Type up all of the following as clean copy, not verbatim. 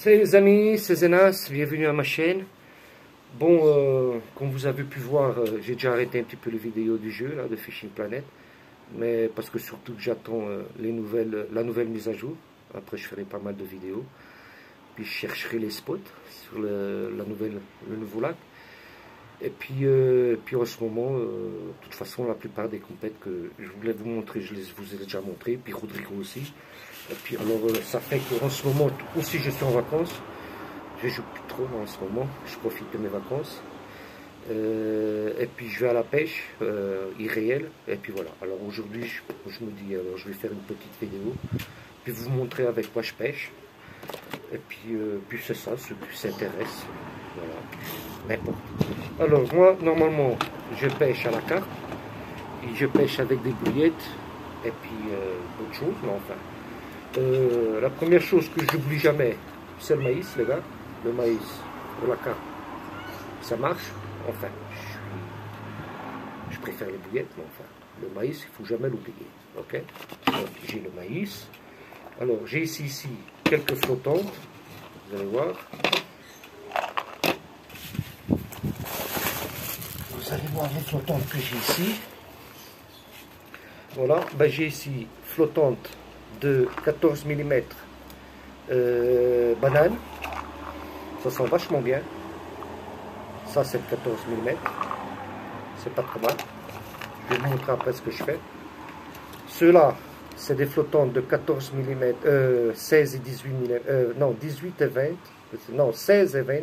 Salut les amis, c'est Zenas, bienvenue à ma chaîne. Bon, comme vous avez pu voir, j'ai déjà arrêté un petit peu les vidéos du jeu, là, de Fishing Planet. Mais parce que surtout que j'attends la nouvelle mise à jour. Après je ferai pas mal de vidéos. Puis je chercherai les spots sur le nouveau lac. Et puis en ce moment, de toute façon, la plupart des compètes que je voulais vous montrer, vous ai déjà montré. Puis Rodrigo aussi. Et puis alors, ça fait qu'en ce moment, aussi je suis en vacances. Je joue plus trop en ce moment. Je profite de mes vacances. Et puis je vais à la pêche irréelle. Et puis voilà. Alors aujourd'hui, je me dis, alors je vais faire une petite vidéo. Puis vous montrer avec quoi je pêche. Et puis c'est ça, ceux qui s'intéressent. Voilà. N'importe. Alors moi, normalement, je pêche à la carte. Et je pêche avec des bouillettes. Et puis d'autres choses, mais enfin. La première chose que je n'oublie jamais, c'est le maïs, les gars. Le maïs pour la carte, ça marche. Enfin, je préfère les bouillettes, mais enfin, le maïs, il ne faut jamais l'oublier. Ok. Donc j'ai le maïs. Alors j'ai ici quelques flottantes. Vous allez voir. Vous allez voir les flottantes que j'ai ici. Voilà. Ben, j'ai ici flottante de 14 mm banane. Ça sent vachement bien. Ça c'est 14 mm. C'est pas trop mal. Je vais vous montrer après ce que je fais. Ceux-là, c'est des flottantes de 14 mm, 16 et 18 mm, non 18 et 20, non 16 et 20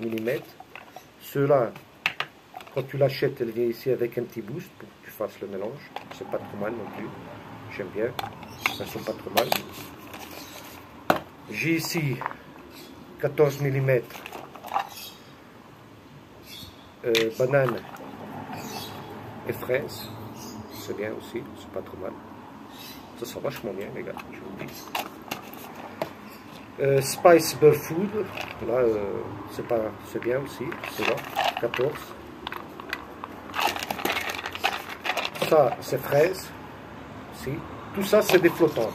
mm. Ceux-là, quand tu l'achètes, elle vient ici avec un petit boost pour que tu fasses le mélange. C'est pas trop mal non plus. J'aime bien. Ça sont pas trop mal. J'ai ici 14 mm banane et fraises. C'est bien aussi, c'est pas trop mal. Ça sent vachement bien les gars, je vous le dis. Spice Bear Food, là c'est bien aussi, c'est là, 14. Ça c'est fraises, ici. Tout ça c'est des flottants,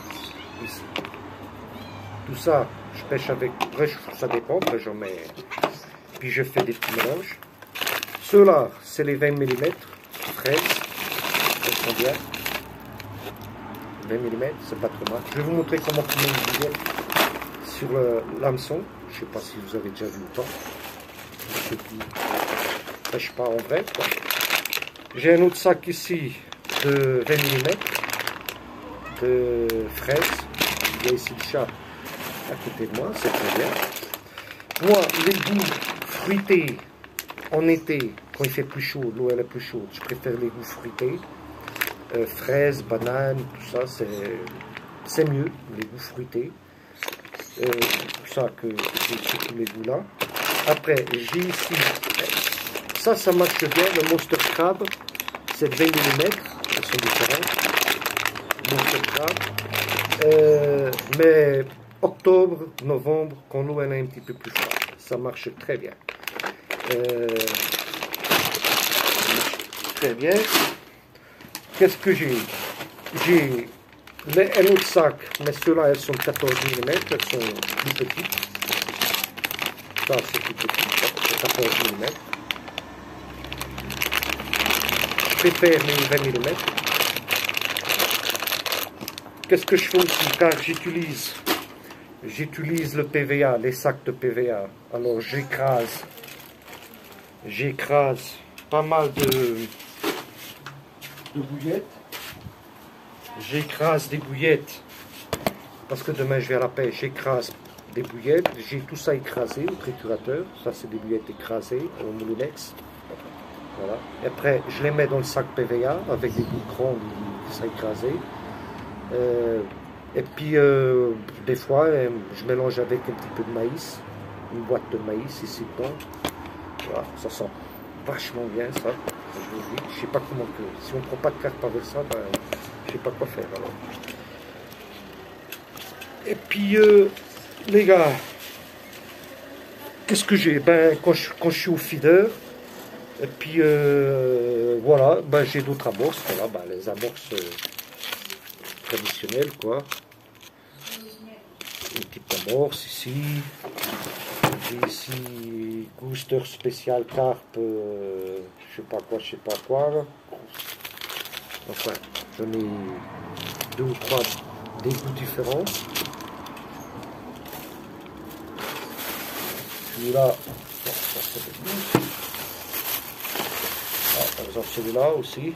ici. Tout ça, je pêche avec, ça dépend, après j'en mets, puis je fais des petits mélanges. Ceux-là, c'est les 20 mm, fraises, elles sont bien. 20 mm, c'est pas trop mal. Je vais vous montrer comment tourner une bouillette sur l'hameçon. Je ne sais pas si vous avez déjà vu ou pas. Ceux qui ne pêchent pas en vrai. J'ai un autre sac ici de 20 mm de fraises. Il y a ici le chat à côté de moi, c'est très bien. Moi, les goûts fruités en été, quand il fait plus chaud, l'eau elle est plus chaude, je préfère les goûts fruités. Fraises, bananes, tout ça, c'est mieux, les goûts fruités. C'est pour ça que j'ai tous les goûts là. Après, j'ai ici, ça marche bien, le Monster Crab, c'est 20 mm, elles sont différentes. Monster Crab. Mais octobre, novembre, quand l'eau elle est un petit peu plus froide, ça marche très bien. Très bien. Qu'est-ce que j'ai? J'ai un autre sac, mais ceux-là, elles sont 14 mm, elles sont plus petites. Ça, c'est plus petit, c'est 14 mm. Je préfère les 20 mm. Qu'est-ce que je fais aussi? Car j'utilise le PVA, les sacs de PVA. Alors, j'écrase pas mal de bouillettes. J'écrase des bouillettes parce que demain je vais à la pêche. J'écrase des bouillettes. J'ai tout ça écrasé au triturateur. Ça c'est des bouillettes écrasées au moulinex. Voilà. Et après je les mets dans le sac PVA avec des bouts grands qui sont écrasés. Et puis des fois je mélange avec un petit peu de maïs, une boîte de maïs ici dedans. Voilà, ça sent vachement bien ça. Je vous dis, je sais pas comment que. Si on prend pas de carte avec ça, ben, je sais pas quoi faire alors. Et puis les gars, qu'est-ce que j'ai? Ben quand je suis au feeder, et puis voilà, ben j'ai d'autres amorces, voilà, ben, les amorces traditionnelles quoi. une petite amorce ici. J'ai ici booster spécial carpe, je sais pas quoi. Enfin, j'en ai 2 ou 3 dégoûts différents. Celui-là, bon, ça c'est plus. Ah, par exemple celui-là aussi,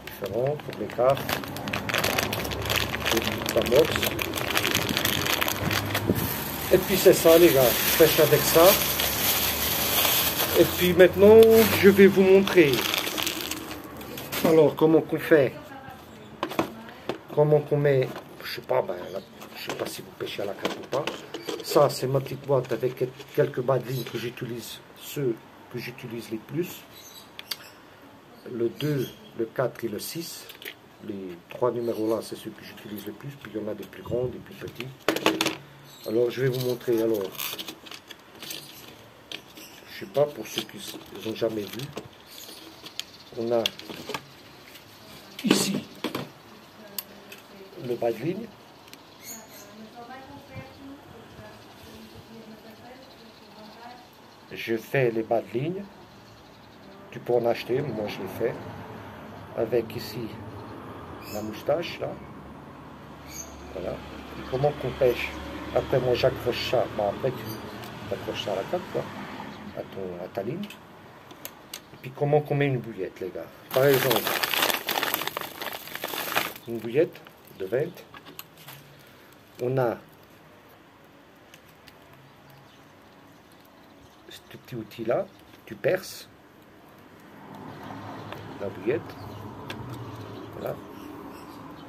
différent pour les cartes. Amorce. Et puis c'est ça les gars, je pêche avec ça. Et puis maintenant, je vais vous montrer. Alors, comment qu'on fait? Comment qu'on met, je sais pas, ben, là, je sais pas si vous pêchez à la carte ou pas. Ça, c'est ma petite boîte avec quelques bas de ligne que j'utilise, ceux que j'utilise les plus. Le 2, le 4 et le 6. Les 3 numéros là, c'est ceux que j'utilise le plus. Puis il y en a des plus grands, des plus petits. Alors, je vais vous montrer. Alors, je sais pas, pour ceux qui n'ont jamais vu, on a ici le bas de ligne. Je fais les bas de ligne. Tu peux en acheter, moi je les fais. Avec ici la moustache là. Voilà. Et comment qu'on pêche? Après moi j'accroche ça. Bon, après tu accroches ça à la carte quoi. À ta ligne. Et puis comment qu'on met une bouillette les gars? Par exemple, une bouillette de 20. On a ce petit outil là, tu perces la bouillette, voilà,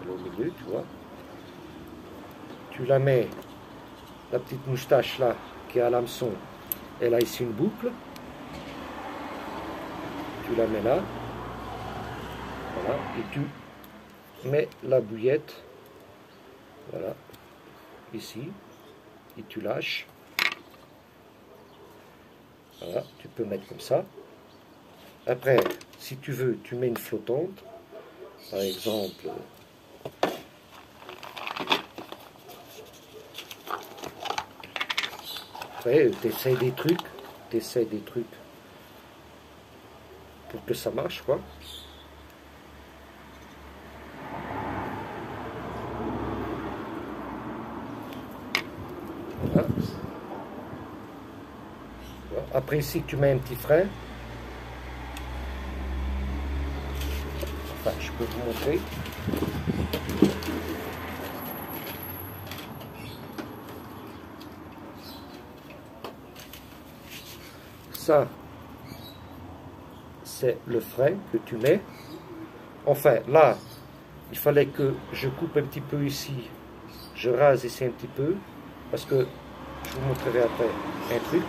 elle est au milieu, tu vois, tu la mets, la petite moustache là, qui est à l'hameçon, elle a ici une boucle, tu la mets là, voilà, et tu mets la bouillette, voilà, ici, et tu lâches, voilà, tu peux mettre comme ça. Après, si tu veux, tu mets une flottante, par exemple, après, tu essaies des trucs pour que ça marche, quoi. Voilà. Après, ici, tu mets un petit frein. Enfin, je peux vous montrer. Ça, c'est le frein que tu mets. Enfin, là, il fallait que je coupe un petit peu ici. Je rase ici un petit peu. Parce que, je vous montrerai après un truc.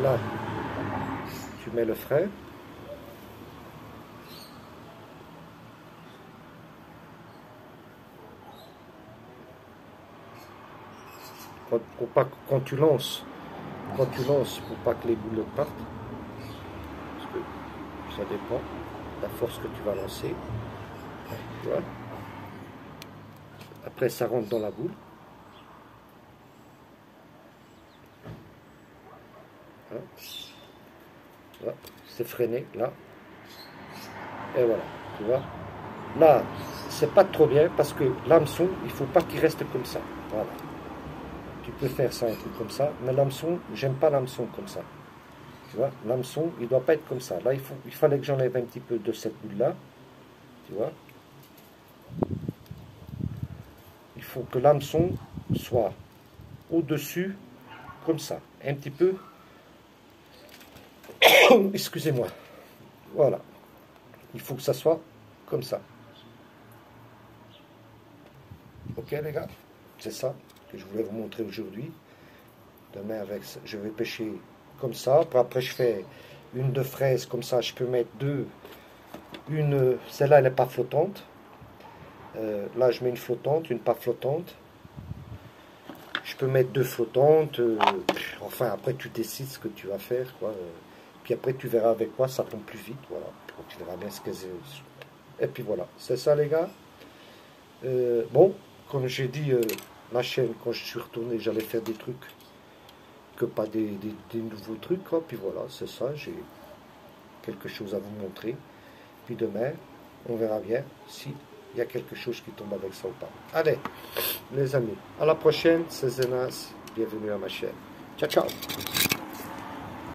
Là, tu mets le frein. Quand tu lances, pour pas que les boules partent, parce que ça dépend de la force que tu vas lancer. Tu vois. Après, ça rentre dans la boule. Hein. Voilà. C'est freiné, là. Et voilà, tu vois. Là, c'est pas trop bien, parce que l'hameçon, il faut pas qu'il reste comme ça. Voilà. Tu peux faire ça, un truc comme ça, mais l'hameçon, j'aime pas l'hameçon comme ça. Tu vois, l'hameçon, il doit pas être comme ça. Là, il fallait que j'enlève un petit peu de cette boule-là. Tu vois. Il faut que l'hameçon soit au-dessus, comme ça. Un petit peu. Excusez-moi. Voilà. Il faut que ça soit comme ça. Ok les gars, c'est ça que je voulais vous montrer aujourd'hui. Demain avec, je vais pêcher comme ça. Après je fais une de fraise comme ça. Je peux mettre deux. Celle-là elle n'est pas flottante. Là je mets une flottante, une pas flottante. Je peux mettre deux flottantes. Enfin après tu décides ce que tu vas faire quoi. Puis après tu verras avec quoi ça tombe plus vite. Voilà. Tu verras bien ce que c'est. Et puis voilà, c'est ça les gars. Bon, comme j'ai dit ma chaîne, quand je suis retourné, j'allais faire des trucs, que pas des nouveaux trucs, quoi. Puis voilà, c'est ça, j'ai quelque chose à vous montrer. Puis demain, on verra bien si il y a quelque chose qui tombe avec ça ou pas. Allez, les amis, à la prochaine, c'est Zenas, bienvenue à ma chaîne. Ciao, ciao.